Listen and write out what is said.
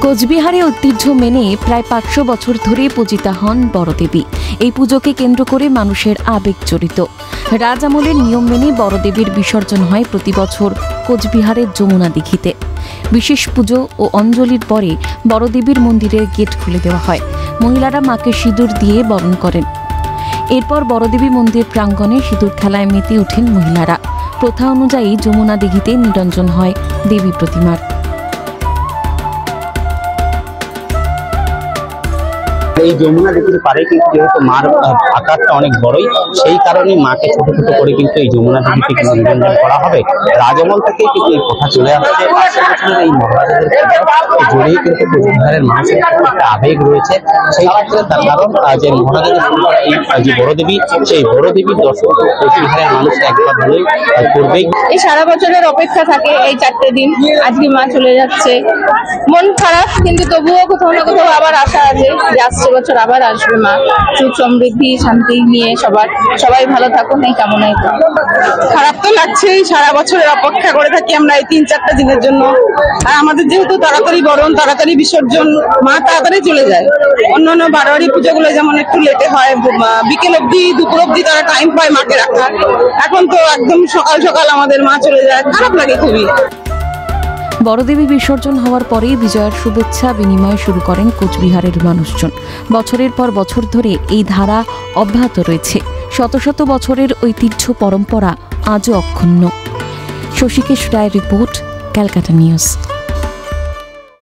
কোচবিহারে ঐতিহ্য মেনে প্রায় ৫০০ বছর ধরে পূজিতা হন বড়দেবী। এই পুজোকে কেন্দ্র করে মানুষের আবেগ জড়িত। রাজ আমলের নিয়ম মেনে বড়দেবীর বিসর্জন হয় প্রতি বছর কোচবিহারের যমুনা দিঘিতে। বিশেষ পুজো ও অঞ্জলির পরে বড়দেবীর মন্দিরের গেট খুলে দেওয়া হয়। মহিলারা মাকে সিঁদুর দিয়ে বরণ করেন। এরপর বড়দেবী মন্দির প্রাঙ্গণে সিঁদুর খেলায় মেতে ওঠেন মহিলারা। প্রথা অনুযায়ী যমুনা দিঘিতে নিরঞ্জন হয় দেবী প্রতিমার। এই যমুনা দিঘির পারে কিন্তু যেহেতু মার আকারটা অনেক বড়ই, সেই কারণে মাকে ছোট ছোট করে কিন্তু এই যমুনা দিঘিতে কিন্তু নিরঞ্জন করা হবে। রাজমহল থেকে কিন্তু এই কথা চলে আসছে। ৫০০ বছরের এই মহারাজাদের জড়িয়ে কিন্তু কোচবিহারের মানুষের একটা আবেগ রয়েছে। সেই ক্ষেত্রে তার কারণ যে মহারাজাদের এই যে বড়দেবী, সেই বড়দেবীর দর্শন কোচবিহারের মানুষ একবার হলেই করবেই। এই সারা বছরের অপেক্ষা থাকে এই 4টে দিন। আজকে মা চলে যাচ্ছে, মন খারাপ, কিন্তু তবুও কোথাও না কোথাও আবার আশা আছে যে আসছে বছর আবার আসবে মা। সুখ সমৃদ্ধি শান্তি নিয়ে সবাই ভালো থাকুন, এই কামনাই। খারাপ তো লাগছেই, সারা বছরের অপেক্ষা করে থাকি আমরা এই 3-4টা দিনের জন্য। আর আমাদের যেহেতু তাড়াতাড়ি বরণ, তাড়াতাড়ি বিসর্জন, মা তাড়াতাড়ি চলে যায়। অন্যান্য বারোয়ারি পুজোগুলো যেমন একটু লেটে হয়, বিকেল অব্দি দুপুর অব্দি তারা টাইম পায় মাকে রাখার। এখন তো একদম সকাল সকাল আমাদের মা চলে যায়, খারাপ লাগে খুবই। বড়দেবী বিসর্জন হওয়ার পরেই বিজয়ার শুভেচ্ছা বিনিময় শুরু করেন কোচবিহারের মানুষজন। বছরের পর বছর ধরে এই ধারা অব্যাহত রয়েছে। শত শত বছরের ঐতিহ্য পরম্পরা আজও অক্ষুণ্ণ। শশীকেশ রায়ের রিপোর্ট, ক্যালকাটা নিউজ।